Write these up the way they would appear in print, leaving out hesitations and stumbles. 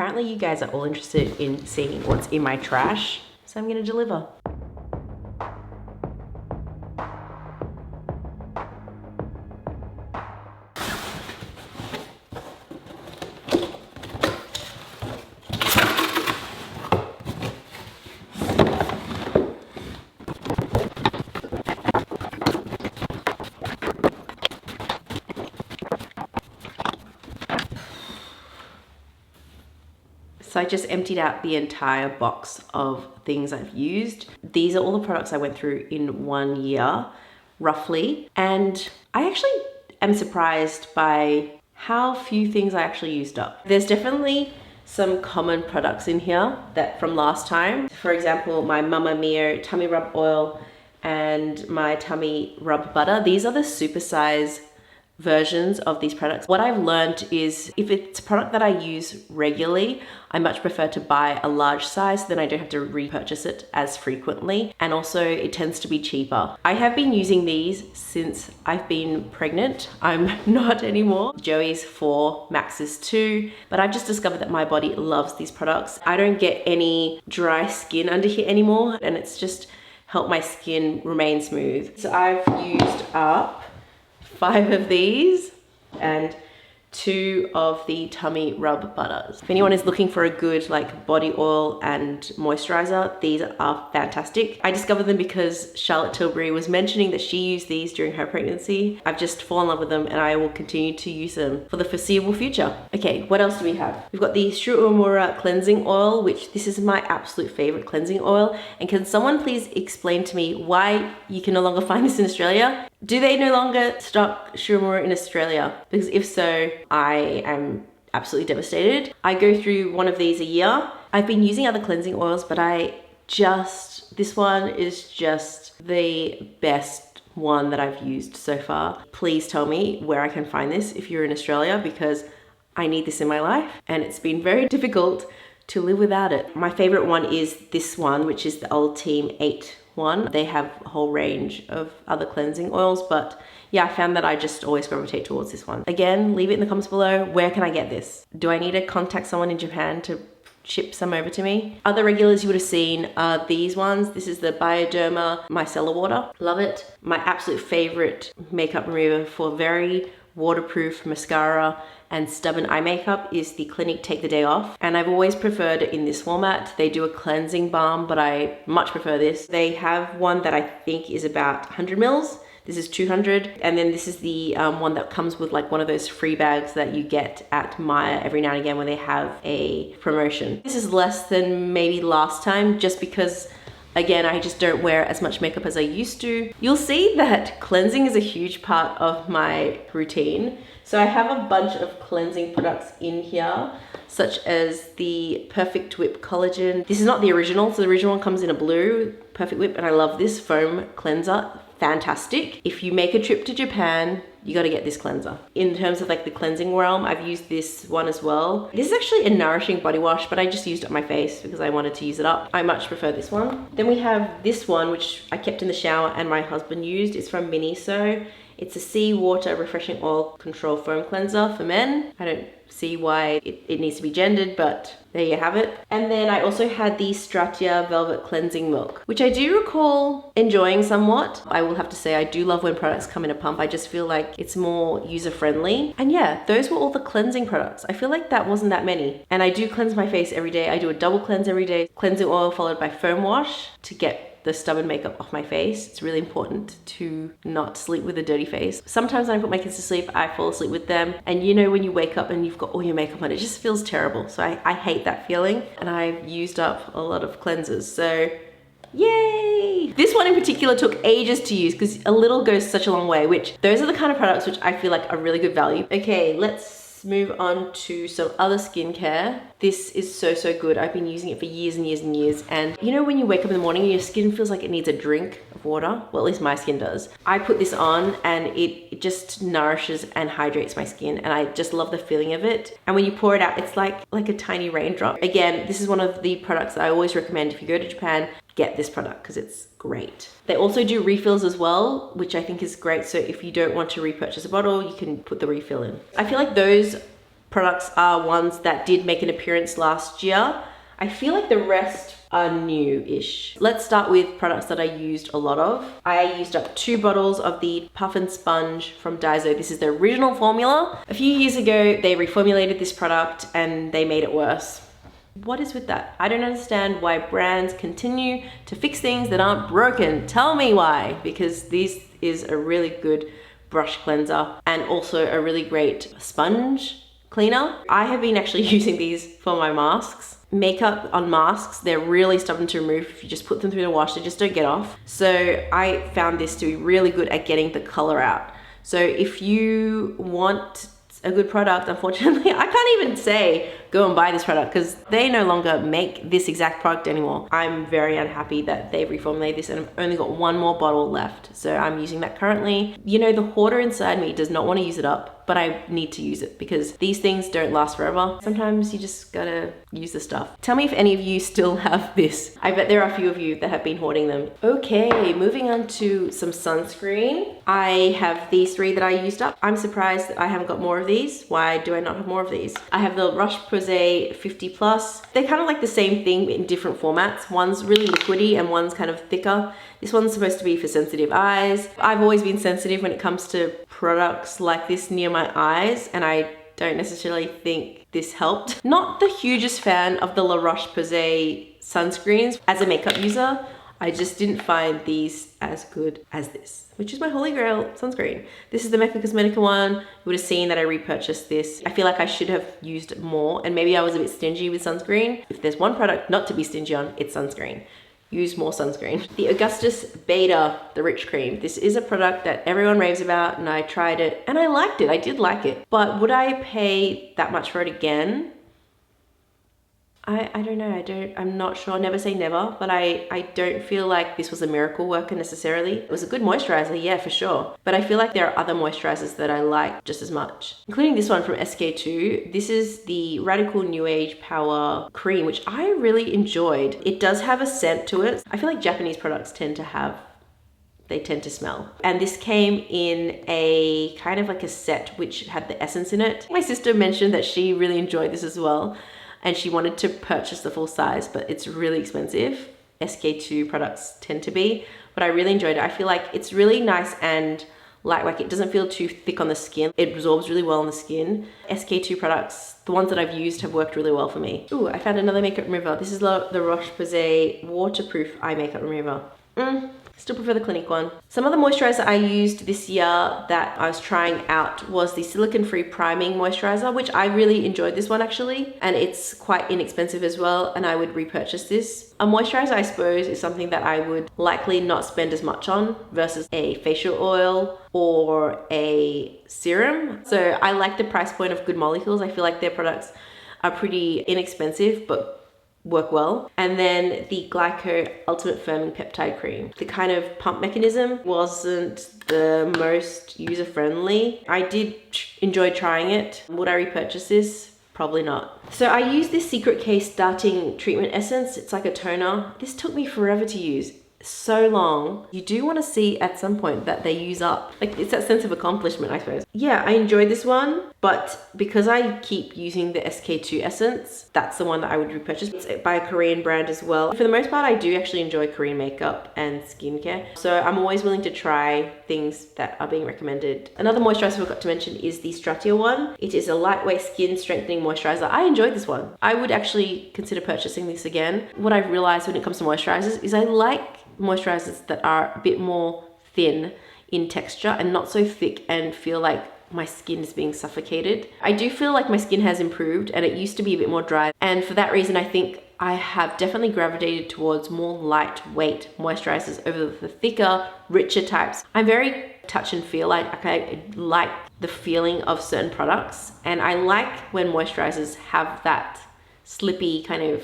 Apparently you guys are all interested in seeing what's in my trash, so I'm gonna deliver. So I just emptied out the entire box of things I've used. These are all the products I went through in 1 year, roughly. And I actually am surprised by how few things I actually used up. There's definitely some common products in here that from last time. For example, my Mamma Mia tummy rub oil and my tummy rub butter. These are the supersize versions of these products. What I've learned is if it's a product that I use regularly, I much prefer to buy a large size, then I don't have to repurchase it as frequently. And also it tends to be cheaper. I have been using these since I've been pregnant. I'm not anymore. Joey's 4, Max is 2, but I've just discovered that my body loves these products. I don't get any dry skin under here anymore, and it's just helped my skin remain smooth. So I've used up 5 of these and 2 of the tummy rub butters. If anyone is looking for a good like body oil and moisturizer, these are fantastic. I discovered them because Charlotte Tilbury was mentioning that she used these during her pregnancy. I've just fallen in love with them and I will continue to use them for the foreseeable future. Okay, what else do we have? We've got the Shuuemura cleansing oil, which this is my absolute favorite cleansing oil. And can someone please explain to me why you can no longer find this in Australia? Do they no longer stock Shuuemura in Australia? Because if so, I am absolutely devastated. I go through one of these a year. I've been using other cleansing oils, but this one is just the best one that I've used so far. Please tell me where I can find this if you're in Australia, because I need this in my life and it's been very difficult to live without it. My favorite one is this one, which is the Old Team 8 one. They have a whole range of other cleansing oils, but yeah, I found that I just always gravitate towards this one. Again, leave it in the comments below. Where can I get this? Do I need to contact someone in Japan to ship some over to me? Other regulars you would have seen are these ones. This is the Bioderma micellar water. Love it. My absolute favorite makeup remover for very waterproof mascara and stubborn eye makeup is the Clinique Take the Day Off. And I've always preferred it in this format. They do a cleansing balm, but I much prefer this. They have one that I think is about 100 mils. This is 200. And then this is the one that comes with like one of those free bags that you get at Maya every now and again when they have a promotion. This is less than maybe last time, just because again, I just don't wear as much makeup as I used to. You'll see that cleansing is a huge part of my routine. So I have a bunch of cleansing products in here, such as the Perfect Whip Collagen. This is not the original, so the original one comes in a blue Perfect Whip, and I love this foam cleanser. Fantastic. If you make a trip to Japan, you got to get this cleanser. In terms of like the cleansing realm, I've used this one as well. This is actually a nourishing body wash, but I just used it on my face because I wanted to use it up. I much prefer this one. Then we have this one, which I kept in the shower and my husband used. It's from Miniso. It's a Seawater Refreshing Oil Control Foam Cleanser for men. I don't see why it needs to be gendered, but there you have it. And then I also had the Stratia Velvet Cleansing Milk, which I do recall enjoying somewhat. I will have to say I do love when products come in a pump. I just feel like it's more user-friendly. And yeah, those were all the cleansing products. I feel like that wasn't that many. And I do cleanse my face every day. I do a double cleanse every day. Cleansing oil followed by foam wash to get the stubborn makeup off my face. It's really important to not sleep with a dirty face. Sometimes when I put my kids to sleep, I fall asleep with them. And you know when you wake up and you've got all your makeup on, it just feels terrible. So I hate that feeling. And I've used up a lot of cleansers. So yay! This one in particular took ages to use because a little goes such a long way, which those are the kind of products which I feel like are really good value. Okay, let's move on to some other skincare. This is so good. I've been using it for years and years and years. And you know when you wake up in the morning and your skin feels like it needs a drink of water? Well, at least my skin does. I put this on and it just nourishes and hydrates my skin, and I just love the feeling of it. And when you pour it out, it's like a tiny raindrop. Again, this is one of the products that I always recommend if you go to Japan, get this product because it's great. They also do refills as well, which I think is great. So if you don't want to repurchase a bottle, you can put the refill in. I feel like those products are ones that did make an appearance last year. I feel like the rest are new-ish. Let's start with products that I used a lot of. I used up 2 bottles of the Puff and Sponge from Daiso. This is the original formula. A few years ago, they reformulated this product and they made it worse. What is with that? I don't understand why brands continue to fix things that aren't broken. Tell me why, because this is a really good brush cleanser and also a really great sponge cleaner. I have been actually using these for my masks. Makeup on masks, they're really stubborn to remove. If you just put them through the wash, they just don't get off. So I found this to be really good at getting the color out. So if you want a good product, unfortunately, I can't even say go and buy this product because they no longer make this exact product anymore. I'm very unhappy that they've reformulated this and I've only got 1 more bottle left. So I'm using that currently. You know, the hoarder inside me does not want to use it up, but I need to use it because these things don't last forever. Sometimes you just gotta use the stuff. Tell me if any of you still have this. I bet there are a few of you that have been hoarding them. Okay, moving on to some sunscreen. I have these 3 that I used up. I'm surprised that I haven't got more of these. Why do I not have more of these? I have the Roche-Posay 50 Plus. They're kind of like the same thing in different formats. One's really liquidy and one's kind of thicker. This one's supposed to be for sensitive eyes. I've always been sensitive when it comes to products like this near my eyes, and I don't necessarily think this helped. Not the hugest fan of the La Roche-Posay sunscreens. As a makeup user, I just didn't find these as good as this, which is my holy grail sunscreen. This is the Mecca Cosmetica one. You would have seen that I repurchased this. I feel like I should have used more, and maybe I was a bit stingy with sunscreen. If there's one product not to be stingy on, it's sunscreen. Use more sunscreen. The Augustus Beta, the Rich Cream. This is a product that everyone raves about, and I tried it and I liked it. I did like it. But would I pay that much for it again? I don't know. I'm not sure. Never say never, but I don't feel like this was a miracle worker necessarily. It was a good moisturizer, yeah, for sure. But I feel like there are other moisturizers that I like just as much, including this one from SK-II. This is the Radical New Age Power Cream, which I really enjoyed. It does have a scent to it. I feel like Japanese products tend to smell. And this came in a kind of like a set which had the essence in it. My sister mentioned that she really enjoyed this as well, and she wanted to purchase the full size, but it's really expensive. SK-II products tend to be, but I really enjoyed it. I feel like it's really nice and lightweight. It doesn't feel too thick on the skin. It absorbs really well on the skin. SK-II products, the ones that I've used, have worked really well for me. Ooh, I found another makeup remover. This is the Roche-Posay Waterproof Eye Makeup Remover. Still prefer the Clinique one. Some other moisturizer I used this year that I was trying out was the silicone-free priming moisturizer, which I really enjoyed this one actually, and it's quite inexpensive as well, and I would repurchase this. A moisturizer, I suppose, is something that I would likely not spend as much on versus a facial oil or a serum. So I like the price point of Good Molecules. I feel like their products are pretty inexpensive, but work well. And then the Glyco Ultimate Firming Peptide Cream. The kind of pump mechanism wasn't the most user-friendly. I did enjoy trying it. Would I repurchase this? Probably not. So I use this Secret Case Starting Treatment Essence. It's like a toner. This took me forever to use. So long. You do want to see at some point that they use up. Like, it's that sense of accomplishment, I suppose. Yeah, I enjoyed this one, but because I keep using the SK-II essence, that's the one that I would repurchase. It's by a Korean brand as well. For the most part, I do actually enjoy Korean makeup and skincare, so I'm always willing to try things that are being recommended. Another moisturizer I forgot to mention is the Stratia one. It is a lightweight skin strengthening moisturizer. I enjoyed this one. I would actually consider purchasing this again. What I've realized when it comes to moisturizers is I like moisturizers that are a bit more thin in texture and not so thick and feel like my skin is being suffocated. I do feel like my skin has improved, and it used to be a bit more dry, and for that reason I think I have definitely gravitated towards more lightweight moisturizers over the thicker, richer types. I'm very touch and feel. I like the feeling of certain products, and I like when moisturizers have that slippy kind of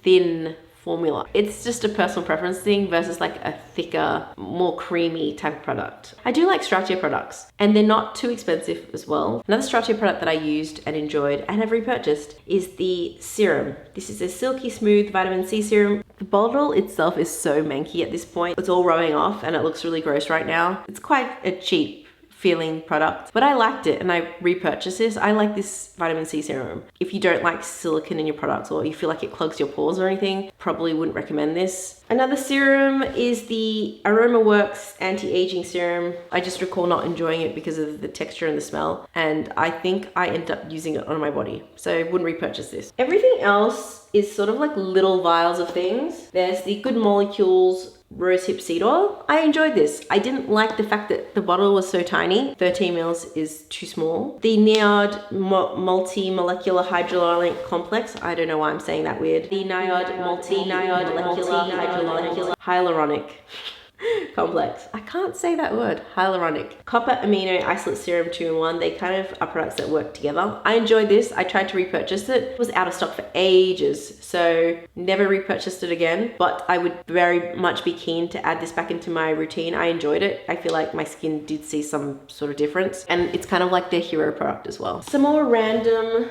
thin formula. It's just a personal preference thing versus like a thicker, more creamy type of product. I do like Stratia products, and they're not too expensive as well. Another Stratia product that I used and enjoyed and have repurchased is the serum. This is a silky smooth vitamin C serum. The bottle itself is so manky at this point. It's all rubbing off and it looks really gross right now. It's quite a cheap feeling product, but I liked it and I repurchased this. I like this vitamin C serum. If you don't like silicone in your products or you feel like it clogs your pores or anything, probably wouldn't recommend this. Another serum is the AromaWorks anti-aging serum. I just recall not enjoying it because of the texture and the smell, and I think I ended up using it on my body, so I wouldn't repurchase this. Everything else is sort of like little vials of things. There's the Good Molecules rosehip seed oil. I enjoyed this. I didn't like the fact that the bottle was so tiny. 13 mils is too small. The Niod multi-molecular hydrolonic complex. I don't know why I'm saying that weird. The Niod multi-molecular hyaluronic complex. I can't say that word. Hyaluronic. Copper amino isolate serum 2-in-1. They kind of are products that work together. I enjoyed this. I tried to repurchase it. It was out of stock for ages, so never repurchased it again, but I would very much be keen to add this back into my routine. I enjoyed it. I feel like my skin did see some sort of difference, and it's kind of like their hero product as well. Some more random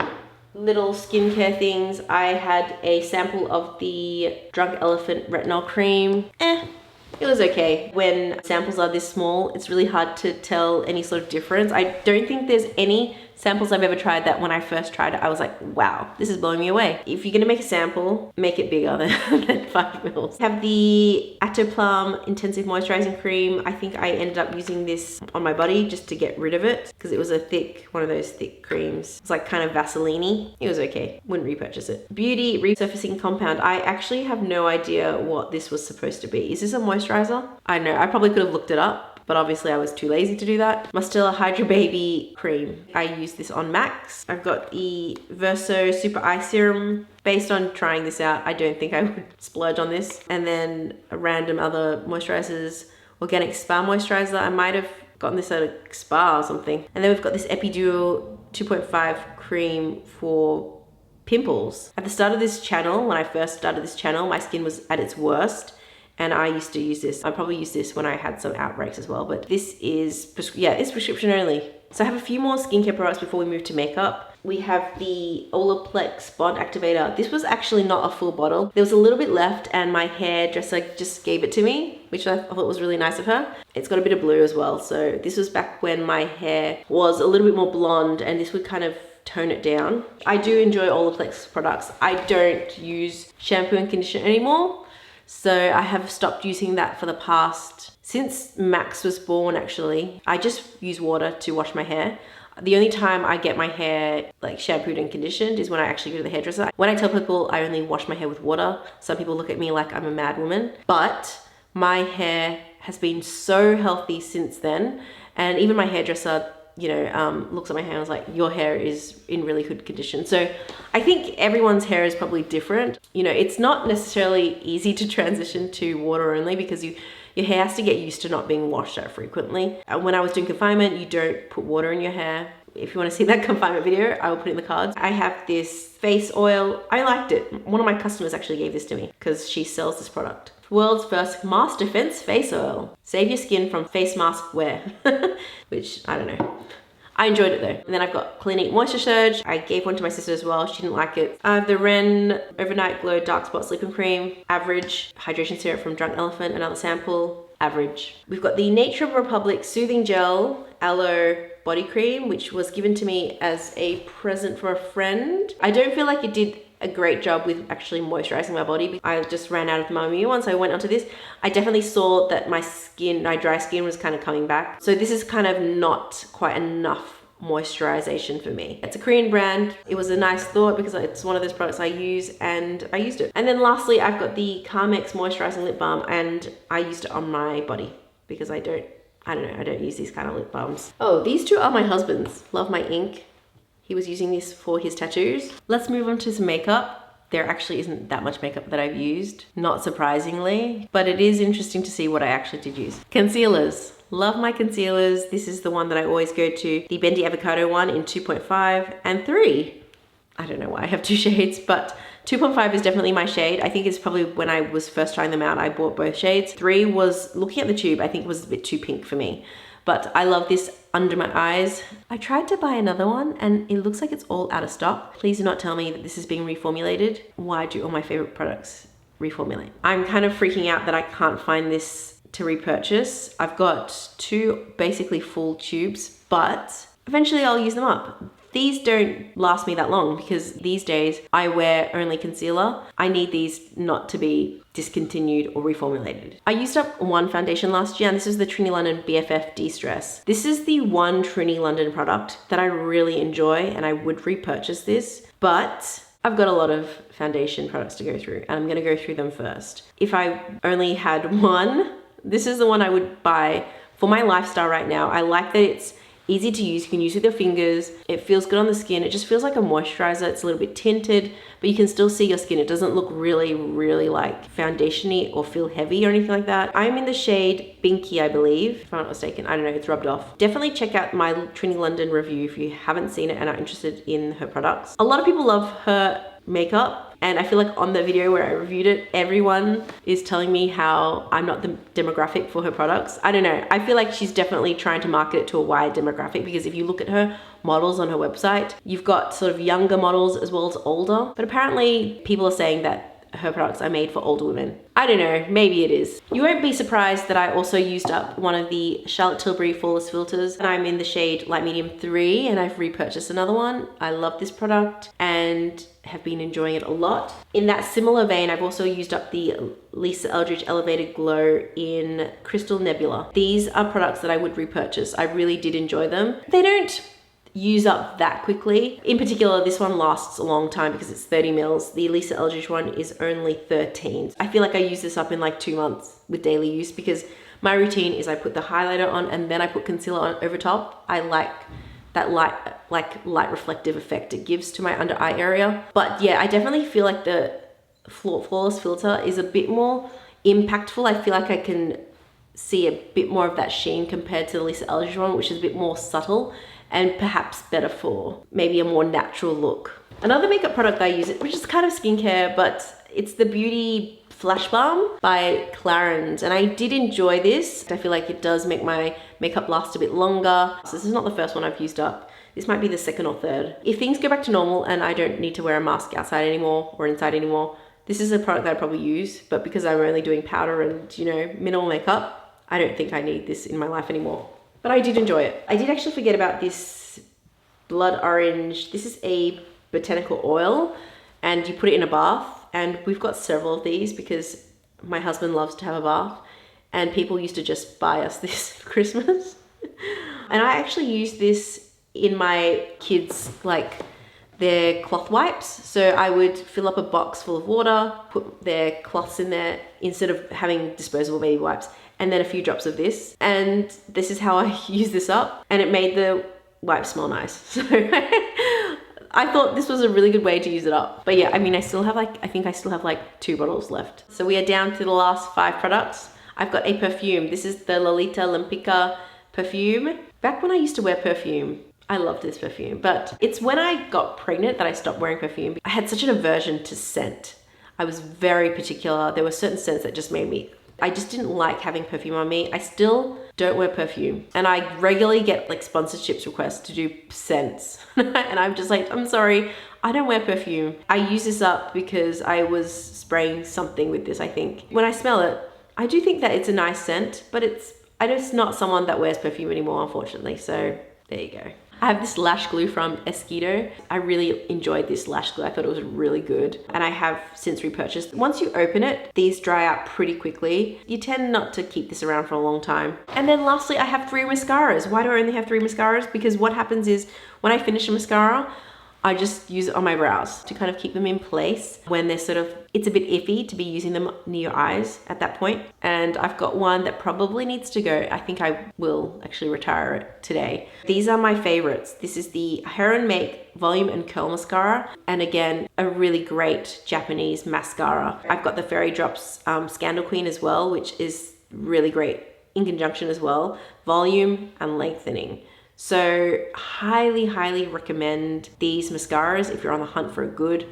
little skincare things. I had a sample of the Drunk Elephant retinol cream. It was okay. When samples are this small, it's really hard to tell any sort of difference. I don't think there's any samples I've ever tried that when I first tried it, I was like, wow, this is blowing me away. If you're gonna make a sample, make it bigger than 5 mils. I have the Attoplum Intensive Moisturizing Cream. I think I ended up using this on my body just to get rid of it because it was a thick, one of those thick creams. It's like kind of Vaseline-y. It was okay. Wouldn't repurchase it. Beauty Resurfacing Compound. I actually have no idea what this was supposed to be. Is this a moisturizer? I don't know. I probably could have looked it up, but obviously I was too lazy to do that. Mustela Hydra Baby Cream. I use this on Max. I've got the Verso Super Eye Serum. Based on trying this out, I don't think I would splurge on this. And then a random other moisturizers. Organic Spa Moisturizer. I might have gotten this at a spa or something. And then we've got this Epiduo 2.5 cream for pimples. At the start of this channel, when I first started this channel, my skin was at its worst. And I used to use this. I probably used this when I had some outbreaks as well, but this is, it's prescription only. So I have a few more skincare products before we move to makeup. We have the Olaplex Bond Activator. This was actually not a full bottle. There was a little bit left and my hairdresser just gave it to me, which I thought was really nice of her. It's got a bit of blue as well. So this was back when my hair was a little bit more blonde, and this would kind of tone it down. I do enjoy Olaplex products. I don't use shampoo and conditioner anymore. So I have stopped using that for the past, since Max was born actually. I just use water to wash my hair. The only time I get my hair like shampooed and conditioned is when I actually go to the hairdresser. When I tell people I only wash my hair with water, some people look at me like I'm a mad woman. But my hair has been so healthy since then. And even my hairdresser, looks at my hair and was like, your hair is in really good condition. So I think everyone's hair is probably different. It's not necessarily easy to transition to water only because your hair has to get used to not being washed that frequently. When I was doing confinement, you don't put water in your hair. If you want to see that confinement video, I will put it in the cards. I have this face oil. I liked it. One of my customers actually gave this to me because she sells this product. World's first mask defense face oil. Save your skin from face mask wear. Which, I don't know. I enjoyed it though. And then I've got Clinique Moisture Surge. I gave one to my sister as well. She didn't like it. The Ren Overnight Glow Dark Spot Sleeping Cream. Average. Hydration Serum from Drunk Elephant. Another sample. Average. We've got the Nature Republic Soothing Gel Aloe Body Cream, which was given to me as a present for a friend. I don't feel like it did a great job with actually moisturizing my body. I just ran out of my Mia one, so I went onto this. I definitely saw that my dry skin was kind of coming back. So this is kind of not quite enough moisturization for me. It's a Korean brand. It was a nice thought because it's one of those products I use, and I used it. And then lastly, I've got the Carmex Moisturizing Lip Balm, and I used it on my body because I don't use these kind of lip balms. Oh, these two are my husband's. Love My Ink. He was using this for his tattoos. Let's move on to some makeup. There actually isn't that much makeup that I've used, not surprisingly, but it is interesting to see what I actually did use. Concealers. Love my concealers. This is the one that I always go to. The Bendy Avocado one in 2.5 and 3. I don't know why I have 2 shades, but 2.5 is definitely my shade. I think it's probably when I was first trying them out, I bought both shades. 3 was, looking at the tube, I think it was a bit too pink for me. But I love this under my eyes. I tried to buy another one and it looks like it's all out of stock. Please do not tell me that this is being reformulated. Why do all my favorite products reformulate? I'm kind of freaking out that I can't find this to repurchase. I've got 2 basically full tubes, but eventually I'll use them up. These don't last me that long because these days I wear only concealer. I need these not to be discontinued or reformulated. I used up one foundation last year, and this is the Trini London BFF De-Stress. This is the one Trini London product that I really enjoy, and I would repurchase this, but I've got a lot of foundation products to go through, and I'm gonna go through them first. If I only had one, this is the one I would buy for my lifestyle right now. I like that it's easy to use. You can use it with your fingers. It feels good on the skin. It just feels like a moisturizer. It's a little bit tinted, but you can still see your skin. It doesn't look really, really like foundation-y or feel heavy or anything like that. I'm in the shade Binky, I believe, if I'm not mistaken. I don't know, it's rubbed off. Definitely check out my Trini London review if you haven't seen it and are interested in her products. A lot of people love her makeup, and I feel like on the video where I reviewed it, everyone is telling me how I'm not the demographic for her products. I don't know. I feel like she's definitely trying to market it to a wide demographic, because if you look at her models on her website, you've got sort of younger models as well as older. But apparently people are saying that her products are made for older women. I don't know, maybe it is. You won't be surprised that I also used up one of the Charlotte Tilbury Flawless filters, and I'm in the shade Light Medium 3, and I've repurchased another one. I love this product and have been enjoying it a lot. In that similar vein, I've also used up the Lisa Eldridge Elevated Glow in Crystal Nebula. These are products that I would repurchase. I really did enjoy them. They don't use up that quickly. In particular, this one lasts a long time because it's 30 mils. The Lisa Eldridge one is only 13. I feel like I use this up in like 2 months with daily use, because my routine is I put the highlighter on and then I put concealer on over top. I like that light reflective effect it gives to my under eye area. But yeah, I definitely feel like the Flawless filter is a bit more impactful. I feel like I can see a bit more of that sheen compared to the Lisa Eldridge one, which is a bit more subtle and perhaps better for maybe a more natural look. Another makeup product that I use, which is kind of skincare, but it's the Beauty Flash Balm by Clarins, and I did enjoy this. I feel like it does make my makeup last a bit longer. So this is not the first one I've used up. This might be the second or third. If things go back to normal and I don't need to wear a mask outside anymore or inside anymore, this is a product that I probably use, but because I'm only doing powder and, you know, minimal makeup, I don't think I need this in my life anymore. But I did enjoy it. I did actually forget about this blood orange. This is a botanical oil, and you put it in a bath, and we've got several of these because my husband loves to have a bath, and people used to just buy us this for Christmas. And I actually use this in my kids, like their cloth wipes. So I would fill up a box full of water, put their cloths in there instead of having disposable baby wipes, and then a few drops of this. And this is how I use this up, and it made the wipes smell nice. So I thought this was a really good way to use it up. But yeah, I mean, I think I still have like 2 bottles left. So we are down to the last 5 products. I've got a perfume. This is the Lolita Limpica perfume. Back when I used to wear perfume, I loved this perfume, but it's when I got pregnant that I stopped wearing perfume. I had such an aversion to scent. I was very particular. There were certain scents that just made me, I just didn't like having perfume on me. I still don't wear perfume, and I regularly get like sponsorships requests to do scents. And I'm just like, I'm sorry, I don't wear perfume. I use this up because I was spraying something with this, I think. When I smell it, I do think that it's a nice scent, but I'm just not someone that wears perfume anymore, unfortunately. So there you go. I have this lash glue from Esquito. I really enjoyed this lash glue. I thought it was really good, and I have since repurchased. Once you open it, these dry out pretty quickly. You tend not to keep this around for a long time. And then lastly, I have 3 mascaras. Why do I only have 3 mascaras? Because what happens is when I finish a mascara, I just use it on my brows to kind of keep them in place when they're sort of, it's a bit iffy to be using them near your eyes at that point. And I've got one that probably needs to go. I think I will actually retire it today. These are my favorites. This is the Hair and Make Volume and Curl Mascara. And again, a really great Japanese mascara. I've got the Fairy Drops Scandal Queen as well, which is really great in conjunction as well. Volume and lengthening. So highly, highly recommend these mascaras if you're on the hunt for a good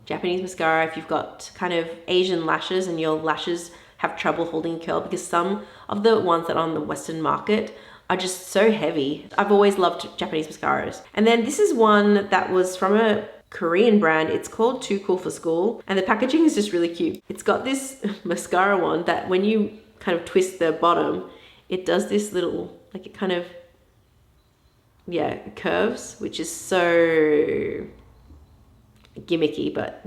Japanese mascara, if you've got kind of Asian lashes and your lashes have trouble holding curl, because some of the ones that are on the Western market are just so heavy. I've always loved Japanese mascaras. And then this is one that was from a Korean brand. It's called Too Cool for School, and the packaging is just really cute. It's got this mascara wand that when you kind of twist the bottom, it does this little, like it kind of, yeah, curves, which is so gimmicky, but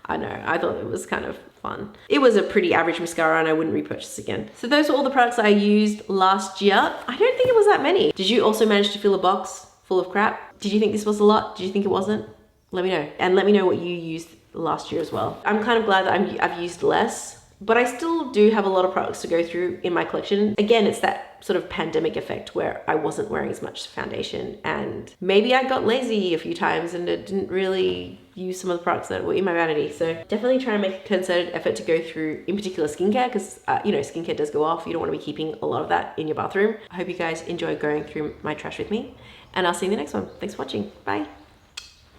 I know, I thought it was kind of fun. It was a pretty average mascara and I wouldn't repurchase again. So those were all the products I used last year. I don't think it was that many. Did you also manage to fill a box full of crap? Did you think this was a lot? Did you think it wasn't? Let me know. And let me know what you used last year as well. I'm kind of glad that I've used less, but I still do have a lot of products to go through in my collection. Again, it's that sort of pandemic effect where I wasn't wearing as much foundation and maybe I got lazy a few times and it didn't really use some of the products that were in my vanity. So definitely try and make a concerted effort to go through, in particular, skincare, because you know, skincare does go off. You don't want to be keeping a lot of that in your bathroom. I hope you guys enjoy going through my trash with me, and I'll see you in the next one. Thanks for watching. Bye.